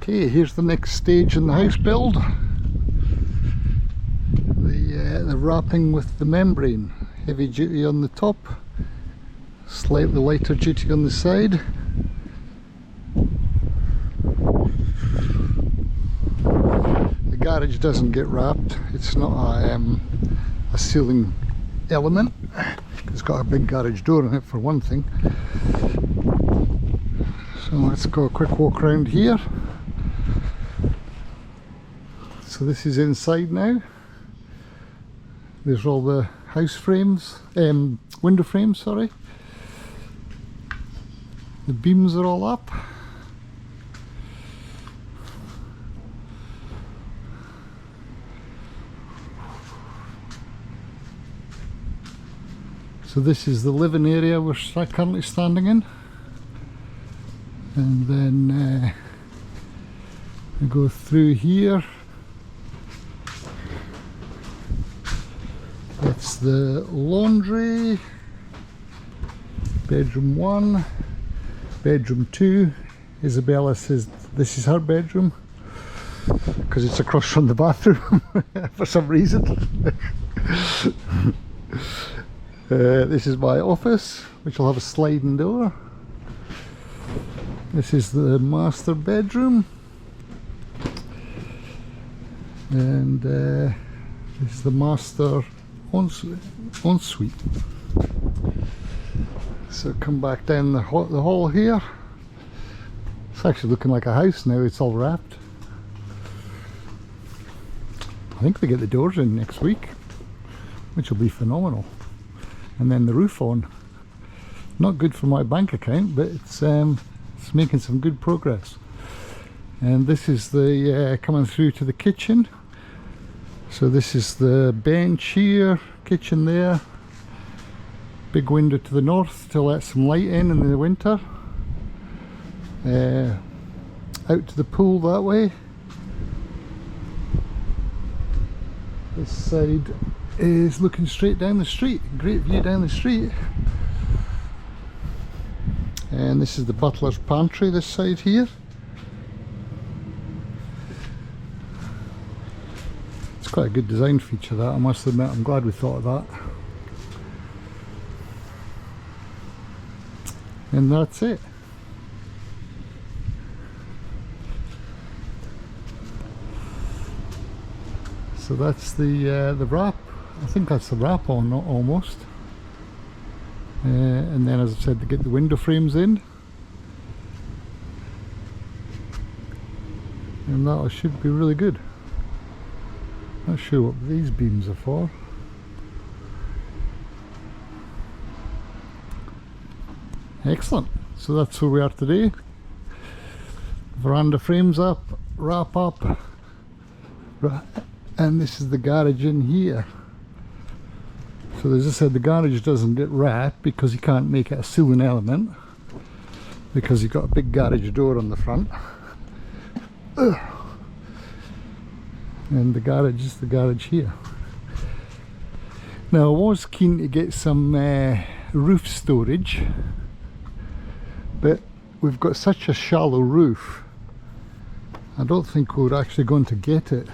Okay, here's the next stage in the house build. The wrapping with the membrane. Heavy duty on the top, slightly lighter duty on the side. The garage doesn't get wrapped. It's not a ceiling element. It's got a big garage door in it for one thing. So let's go a quick walk around here. So this is inside now. There's all the house frames, window frames, sorry. The beams are all up. So this is the living area we're currently standing in. And then we go through here. That's the laundry, bedroom 1, bedroom 2. Isabella says this is her bedroom because it's across from the bathroom for some reason. This is my office, which will have a sliding door. This is the master bedroom, and this is the master ensuite. So come back down the hall here. It's actually looking like a house now. It's all wrapped. I think they get the doors in next week, which will be phenomenal. And then the roof on. Not good for my bank account, but it's making some good progress. And this is the coming through to the kitchen. So this is the bench here, kitchen there. Big window to the north to let some light in the winter. Out to the pool that way. This side is looking straight down the street. Great view down the street. And this is the butler's pantry, this side here. It's quite a good design feature, that, I must admit. I'm glad we thought of that. And that's it. So that's the wrap. I think that's the wrap on almost. And then, as I said, to get the window frames in, and that should be really good. Not sure what these beams are for. Excellent. So that's where we are today. Veranda frames up, wrap up, and this is the garage in here. So as I said, the garage doesn't get wrapped because you can't make it a ceiling element, because you've got a big garage door on the front. And the garage is the garage here. Now I was keen to get some roof storage, but we've got such a shallow roof, I don't think we're actually going to get it.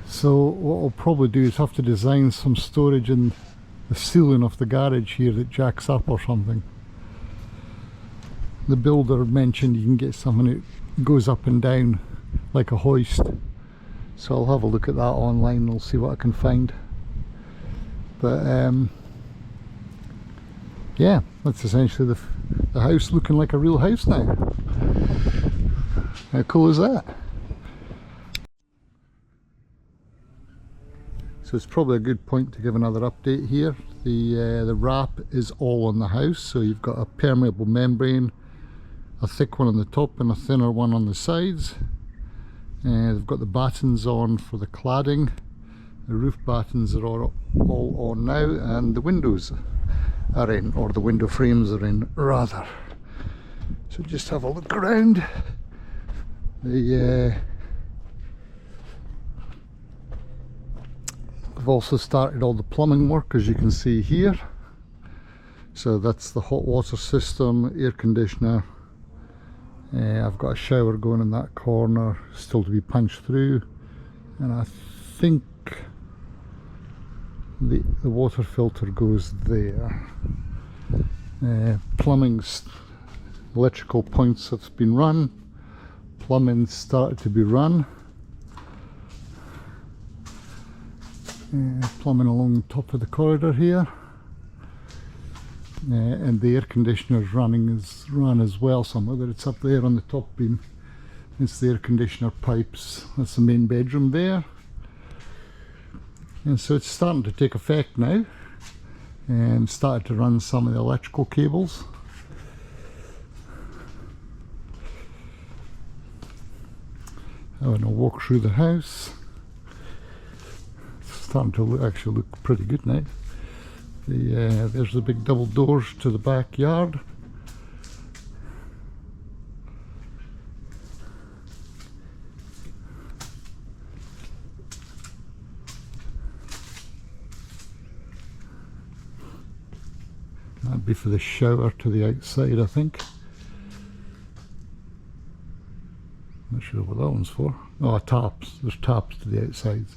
So what I'll probably do is have to design some storage in the ceiling of the garage here that jacks up or something. The builder mentioned you can get something that goes up and down like a hoist. So I'll have a look at that online and I'll see what I can find. But yeah, that's essentially the house looking like a real house now. How cool is that? So it's probably a good point to give another update here. The wrap is all on the house, so you've got a permeable membrane, a thick one on the top and a thinner one on the sides. They've got the battens on for the cladding. The roof battens are all on now, and the windows are in, or the window frames are in rather. So just have a look around. I've also started all the plumbing work, as you can see here. So that's the hot water system, air conditioner, I've got a shower going in that corner, still to be punched through, and I think the water filter goes there. Plumbing's electrical points have been run, plumbing started to be run. Plumbing along the top of the corridor here, and the air conditioner's run as well somewhere, but it's up there on the top beam. It's the air conditioner pipes. That's the main bedroom there, and so it's starting to take effect now, and started to run some of the electrical cables. Having a walk through the house. Starting to actually look pretty good now. There's the big double doors to the backyard. That'd be for the shower to the outside, I think. Not sure what that one's for. Oh, taps. There's taps to the outsides.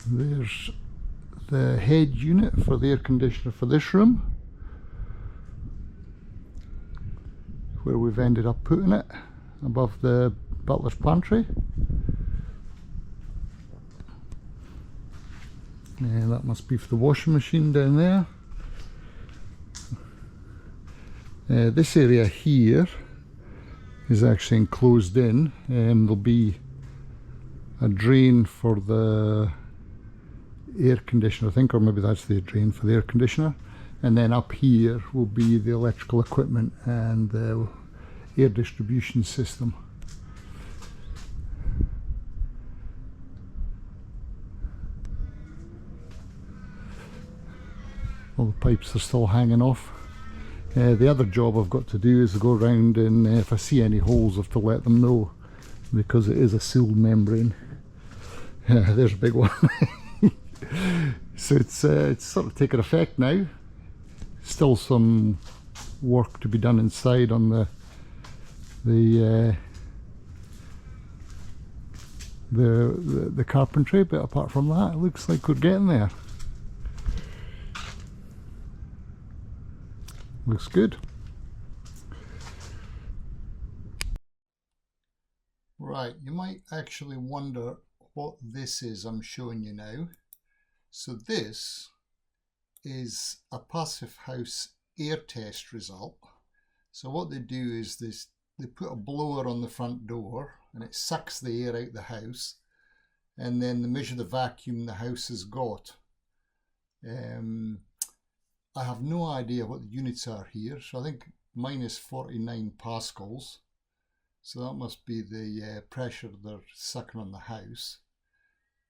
There's the head unit for the air conditioner for this room, where we've ended up putting it above the butler's pantry. And that must be for the washing machine down there. This area here is actually enclosed in. There'll be a drain for the air conditioner, I think, or maybe that's the drain for the air conditioner, and then up here will be the electrical equipment and the air distribution system. All the pipes are still hanging off. The other job I've got to do is to go around, and if I see any holes I have to let them know, because it is a sealed membrane. There's a big one. So it's sort of taken effect now. Still some work to be done inside on the carpentry, but apart from that, it looks like we're getting there. Looks good. Right, you might actually wonder what this is I'm showing you now. So this is a passive house air test result. So what they do is they put a blower on the front door and it sucks the air out the house, and then they measure the vacuum the house has got. I have no idea what the units are here, so I think mine is 49 pascals. So that must be the pressure they're sucking on the house.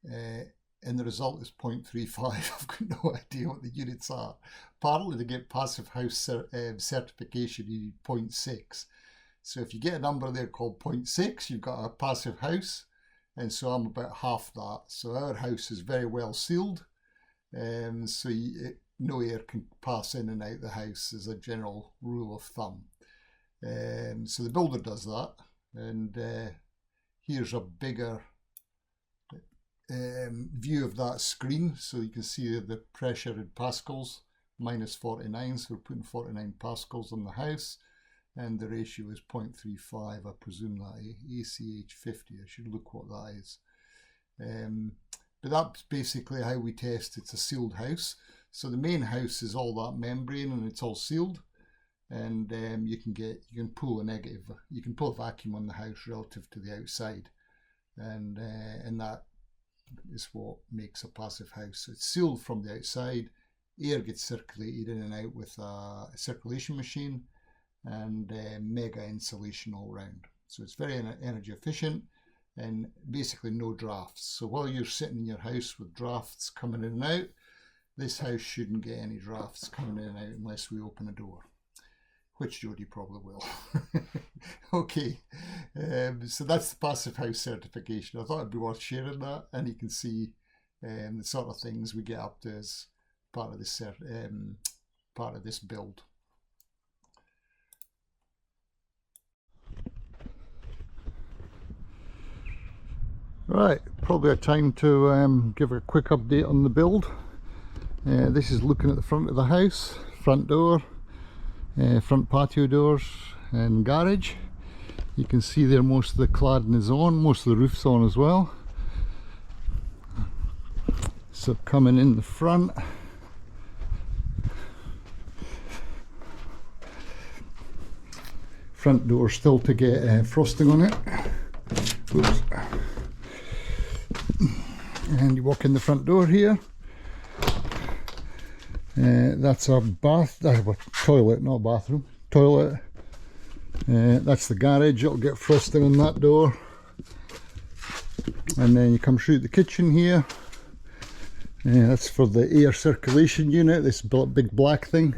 And the result is 0.35. I've got no idea what the units are. Partly to get passive house certification, you need 0.6. So if you get a number there called 0.6, you've got a passive house. And so I'm about half that. So our house is very well sealed. So no air can pass in and out the house as a general rule of thumb. So the builder does that, and here's a bigger view of that screen, so you can see the pressure in pascals, minus 49, so we're putting 49 pascals on the house, and the ratio is 0.35. I presume that ACH 50, I should look what that is. But that's basically how we test. It's a sealed house. So the main house is all that membrane and it's all sealed, and you can pull a vacuum on the house relative to the outside, and that is what makes a passive house. So it's sealed from the outside, air gets circulated in and out with a circulation machine, and mega insulation all round. So it's very energy efficient and basically no drafts. So while you're sitting in your house with drafts coming in and out, this house shouldn't get any drafts coming in and out unless we open a door, which Jody probably will. Okay, so that's the passive house certification. I thought it'd be worth sharing that, and you can see the sort of things we get up to as part of this build. Right, probably a time to give a quick update on the build. This is looking at the front of the house, front door, front patio doors and garage. You can see there most of the cladding is on, most of the roof's on as well. So coming in the front, front door still to get frosting on it. Oops. And you walk in the front door here. That's our toilet, not bathroom, toilet. That's the garage, it'll get frosting on that door. And then you come through the kitchen here. That's for the air circulation unit, this big black thing.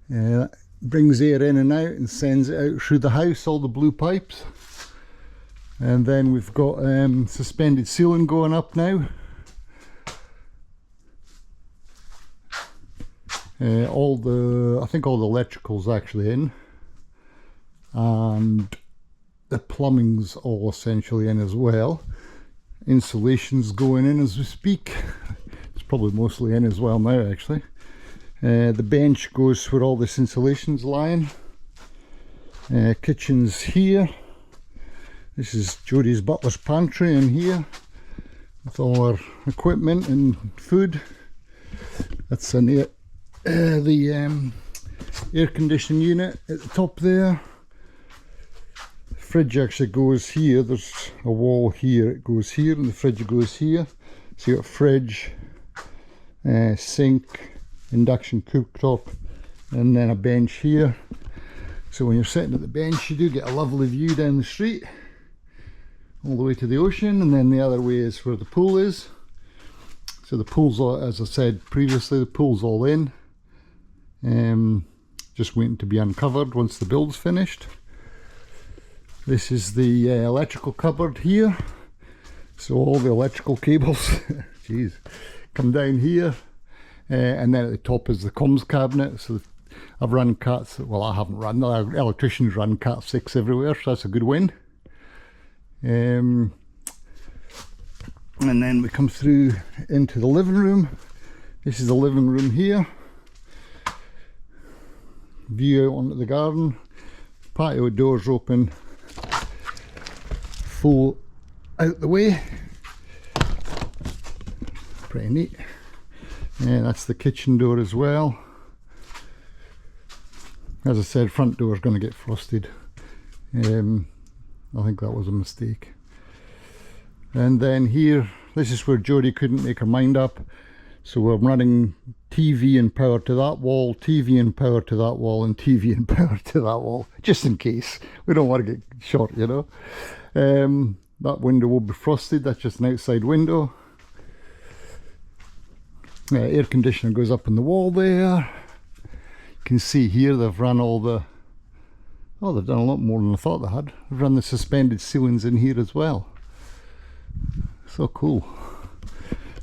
That brings air in and out and sends it out through the house, all the blue pipes. And then we've got suspended ceiling going up now. I think all the electrical's actually in, and the plumbing's all essentially in as well. Insulation's going in as we speak. It's probably mostly in as well now actually. The bench goes where all this insulation's lying. Kitchen's here. This is Jodie's butler's pantry in here with all our equipment and food. That's the air conditioning unit at the top there. The fridge actually goes here. There's a wall here, it goes here, and the fridge goes here. So you've got fridge, sink, induction cooktop, and then a bench here. So when you're sitting at the bench you do get a lovely view down the street all the way to the ocean, and then the other way is where the pool is. So the pool's all, as I said previously, the pool's all in. Just waiting to be uncovered once the build's finished. This is the electrical cupboard here. So all the electrical cables, jeez, come down here. And then at the top is the comms cabinet. So I've run Cat, well I haven't run, the electricians run Cat 6 everywhere, so that's a good win. And then we come through into the living room. This is the living room here. View out onto the garden. Patio doors open, full out the way. Pretty neat. And that's the kitchen door as well. As I said, front door is going to get frosted. I think that was a mistake. And then here, this is where Jodie couldn't make her mind up. So we're running TV and power to that wall, TV and power to that wall, and TV and power to that wall, just in case. We don't want to get short, you know. That window will be frosted, that's just an outside window. Air conditioner goes up in the wall there. You can see here they've run all the, oh, they've done a lot more than I thought they had. They've run the suspended ceilings in here as well. So cool.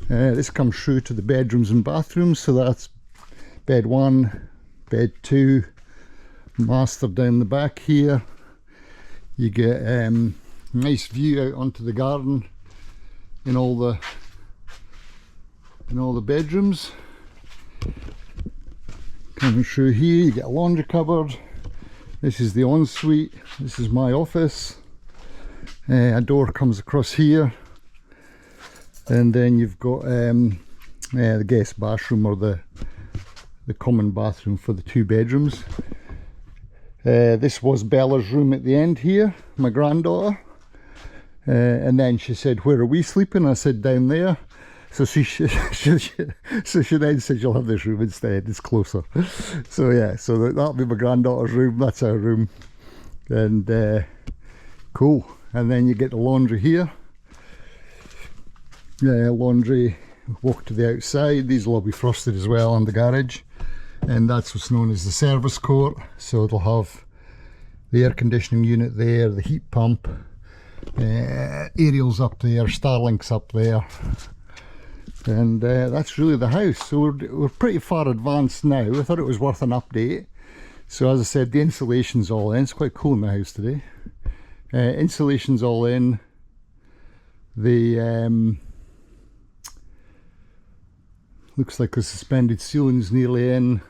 This comes through to the bedrooms and bathrooms, so that's bed 1, bed 2, master down the back here. You get nice view out onto the garden in all the bedrooms. Coming through here, you get a laundry cupboard. This is the ensuite. This is my office. A door comes across here. And then you've got the guest bathroom, or the common bathroom for the 2 bedrooms. This was Bella's room at the end here, my granddaughter. And then she said, "Where are we sleeping?" I said, "Down there." So she then said, "You'll have this room instead, it's closer." So yeah, so that'll be my granddaughter's room, that's our room. And cool. And then you get the laundry here. Laundry, walk to the outside. These will all be frosted as well on the garage. And that's what's known as the service court. So it'll have the air conditioning unit there, the heat pump, aerials up there, Starlink's up there. And that's really the house. So we're pretty far advanced now. I thought it was worth an update. So as I said, the insulation's all in. It's quite cool in the house today. Insulation's all in. The looks like the suspended ceiling's nearly in.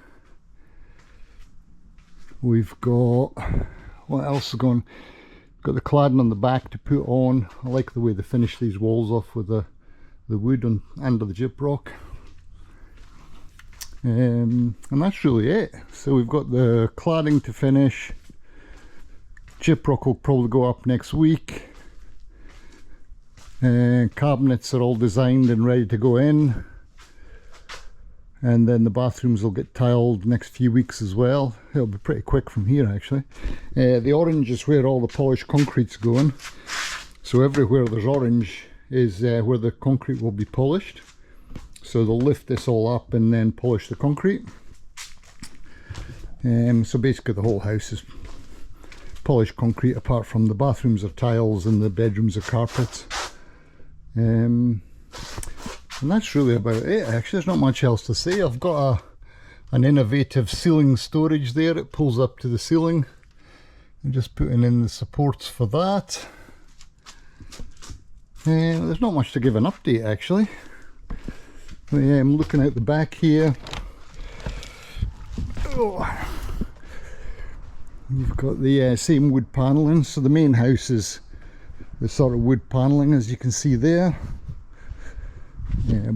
We've got, what else is going? Got the cladding on the back to put on. I like the way they finish these walls off with the wood on under the gyprock. And that's really it. So we've got the cladding to finish. Gyprock will probably go up next week. Cabinets are all designed and ready to go in. And then the bathrooms will get tiled next few weeks as well. It'll be pretty quick from here actually. The orange is where all the polished concrete's going. So everywhere there's orange is where the concrete will be polished. So they'll lift this all up and then polish the concrete. So basically the whole house is polished concrete apart from the bathrooms are tiles and the bedrooms are carpets. And that's really about it actually. There's not much else to say. I've got an innovative ceiling storage there. It pulls up to the ceiling. I'm just putting in the supports for that. There's not much to give an update actually. I'm looking out the back here. Oh. You've got the same wood panelling. So the main house is the sort of wood panelling as you can see there.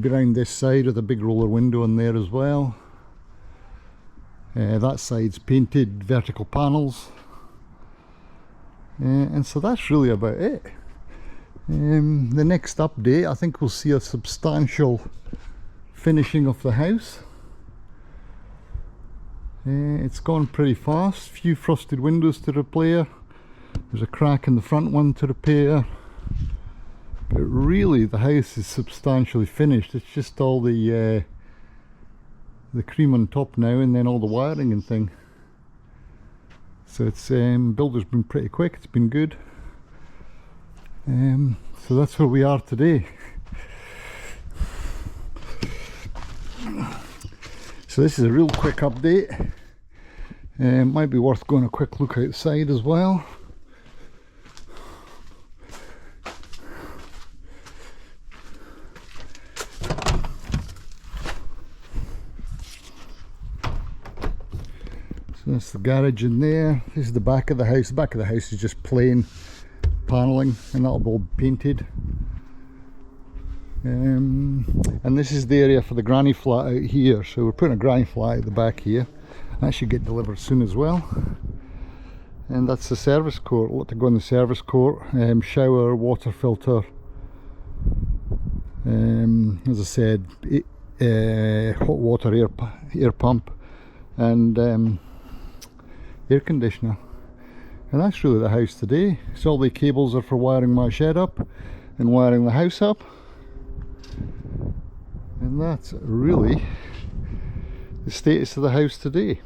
Behind this side with a big roller window in there as well. That side's painted vertical panels. And so that's really about it. The next update, I think we'll see a substantial finishing of the house. It's gone pretty fast. Few frosted windows to repair. There's a crack in the front one to repair. But really the house is substantially finished. It's just all the cream on top now and then all the wiring and thing. So it's builder's been pretty quick, it's been good. So that's where we are today. So this is a real quick update. Might be worth going a quick look outside as well. So that's the garage in there. This is the back of the house. The back of the house is just plain paneling and that'll be all painted. And this is the area for the granny flat out here. So we're putting a granny flat at the back here. That should get delivered soon as well. And that's the service court. A lot to go in the service court. Shower, water filter. As I said, hot water air pump and air conditioner. And that's really the house today. So all the cables are for wiring my shed up and wiring the house up. And that's really the status of the house today.